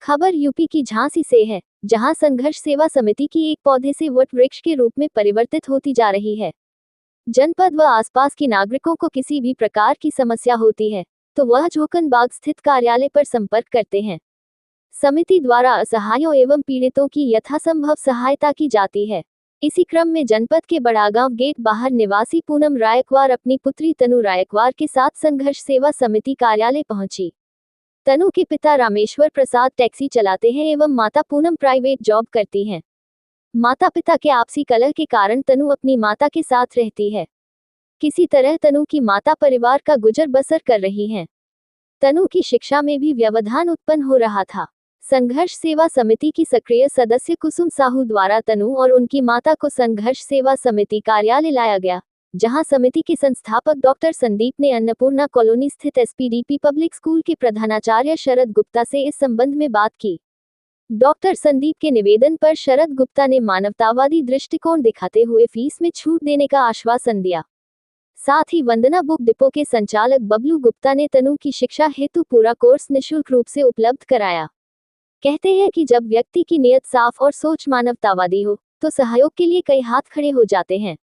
खबर यूपी की झांसी से है, जहां संघर्ष सेवा समिति की एक पौधे से वट वृक्ष के रूप में परिवर्तित होती जा रही है। जनपद व आसपास के नागरिकों को किसी भी प्रकार की समस्या होती है तो वह झोकन बाग स्थित कार्यालय पर संपर्क करते हैं। समिति द्वारा असहायों एवं पीड़ितों की यथासंभव सहायता की जाती है। इसी क्रम में जनपद के बड़ागांव गेट बाहर निवासी पूनम रायकवार अपनी पुत्री तनु रायकवार के साथ संघर्ष सेवा समिति कार्यालय पहुंची। तनु के पिता रामेश्वर प्रसाद टैक्सी चलाते हैं एवं माता पूनम प्राइवेट जॉब करती हैं। माता पिता के आपसी कलह के कारण तनु अपनी माता के साथ रहती है। किसी तरह तनु की माता परिवार का गुजर बसर कर रही हैं। तनु की शिक्षा में भी व्यवधान उत्पन्न हो रहा था। संघर्ष सेवा समिति की सक्रिय सदस्य कुसुम साहू द्वारा तनु और उनकी माता को संघर्ष सेवा समिति कार्यालय लाया गया, जहां समिति के संस्थापक डॉक्टर संदीप ने अन्नपूर्णा कॉलोनी स्थित एसपीडीपी पब्लिक स्कूल के प्रधानाचार्य शरद गुप्ता से इस संबंध में बात की। डॉक्टर संदीप के निवेदन पर शरद गुप्ता ने मानवतावादी दृष्टिकोण दिखाते हुए फीस में छूट देने का आश्वासन दिया। साथ ही वंदना बुक डिपो के संचालक बबलू गुप्ता ने तनु की शिक्षा हेतु पूरा कोर्स निःशुल्क रूप से उपलब्ध कराया। कहते हैं कि जब व्यक्ति की नीयत साफ और सोच मानवतावादी हो तो सहयोग के लिए कई हाथ खड़े हो जाते हैं।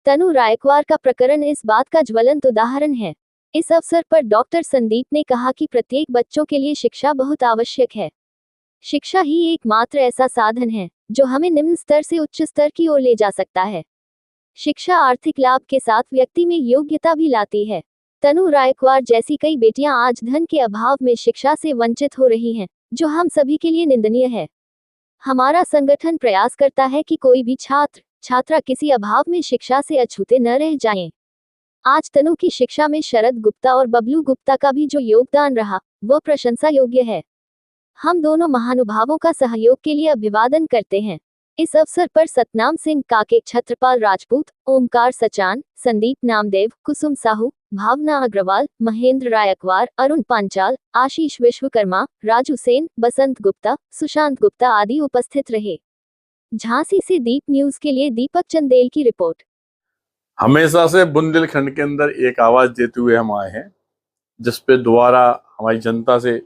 तनु रायकवार का प्रकरण इस बात का ज्वलंत उदाहरण है। इस अवसर पर डॉक्टर संदीप ने कहा कि प्रत्येक बच्चों के लिए शिक्षा बहुत आवश्यक है। शिक्षा ही एकमात्र ऐसा साधन है जो हमें निम्न स्तर से उच्च स्तर की ओर ले जा सकता है। शिक्षा आर्थिक लाभ के साथ व्यक्ति में योग्यता भी लाती है। तनु रायकवार जैसी कई बेटियां आज धन के अभाव में शिक्षा से वंचित हो रही हैं, जो हम सभी के लिए निंदनीय है। हमारा संगठन प्रयास करता है कि कोई भी छात्र छात्रा किसी अभाव में शिक्षा से अछूते न रह जाएं। आज तनु की शिक्षा में शरद गुप्ता और बबलू गुप्ता का भी जो योगदान रहा वो प्रशंसा योग्य है। हम दोनों महानुभावों का सहयोग के लिए अभिवादन करते हैं। इस अवसर पर सतनाम सिंह काके, छत्रपाल राजपूत, ओमकार सचान, संदीप नामदेव, कुसुम साहू, भावना अग्रवाल, महेंद्र रायकवार, अरुण पांचाल, आशीष विश्वकर्मा, राजू सेन, बसंत गुप्ता, सुशांत गुप्ता आदि उपस्थित रहे। झांसी से दीप न्यूज के लिए दीपक चंदेल की रिपोर्ट। हमेशा से बुंदेलखंड के अंदर एक आवाज देते हुए हम आए हैं, जिसपे दोबारा हमारी जनता से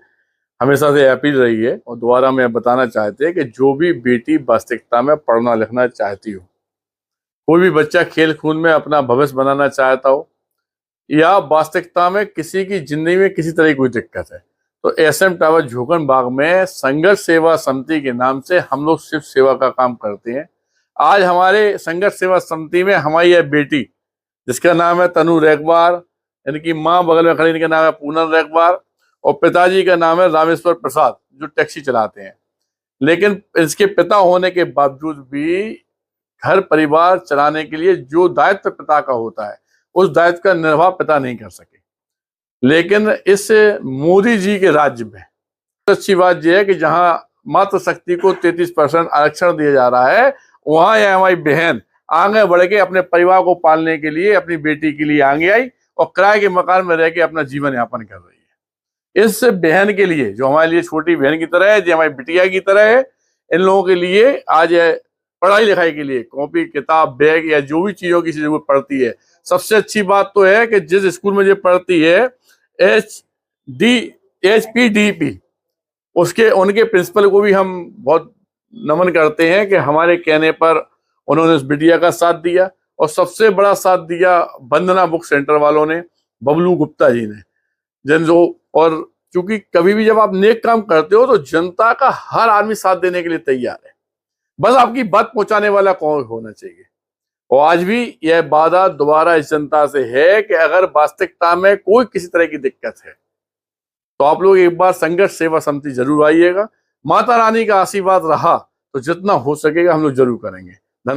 हमेशा से अपील रही है और दोबारा मैं बताना चाहते हैं कि जो भी बेटी वास्तविकता में पढ़ना लिखना चाहती हो, कोई भी बच्चा खेल कूद में अपना भविष्य बनाना चाहता हो या वास्तविकता में किसी की जिंदगी में किसी तरह की कोई दिक्कत है, तो एसएम टावर झोकन बाग में संघर्ष सेवा समिति के नाम से हम लोग सिर्फ सेवा का काम करते हैं। आज हमारे संघर्ष सेवा समिति में हमारी यह बेटी, जिसका नाम है तनु रायकवार, इनकी माँ बगल में खड़ी, इनका नाम है पूनम रायकवार और पिताजी का नाम है रामेश्वर प्रसाद, जो टैक्सी चलाते हैं। लेकिन इसके पिता होने के बावजूद भी घर परिवार चलाने के लिए जो दायित्व पिता का होता है, उस दायित्व का निर्वाह पिता नहीं कर सके। लेकिन इस मोदी जी के राज्य में अच्छी बात यह है कि जहां मातृशक्ति को 33% आरक्षण दिया जा रहा है, वहां यह हमारी बहन आगे बढ़ के अपने परिवार को पालने के लिए अपनी बेटी के लिए आगे आई और किराए के मकान में रह के अपना जीवन यापन कर रही है। इस बहन के लिए, जो हमारे लिए छोटी बहन की तरह है, जो हमारी बिटिया की तरह है, इन लोगों के लिए आज पढ़ाई लिखाई के लिए कॉपी किताब बैग या जो भी चीजों की जरूरत पड़ती है। सबसे अच्छी बात तो है कि जिस स्कूल में जो पढ़ती है एचपीडीपी, उनके प्रिंसिपल को भी हम बहुत नमन करते हैं कि हमारे कहने पर उन्होंने उस बिटिया का साथ दिया। और सबसे बड़ा साथ दिया वंदना बुक सेंटर वालों ने, बबलू गुप्ता जी ने, और क्योंकि कभी भी जब आप नेक काम करते हो तो जनता का हर आदमी साथ देने के लिए तैयार है, बस आपकी बात पहुंचाने वाला कौन होना चाहिए। और आज भी यह वादा दोबारा इस जनता से है कि अगर वास्तविकता में कोई किसी तरह की दिक्कत है तो आप लोग एक बार संघर्ष सेवा समिति जरूर आइएगा। माता रानी का आशीर्वाद रहा तो जितना हो सकेगा हम लोग जरूर करेंगे।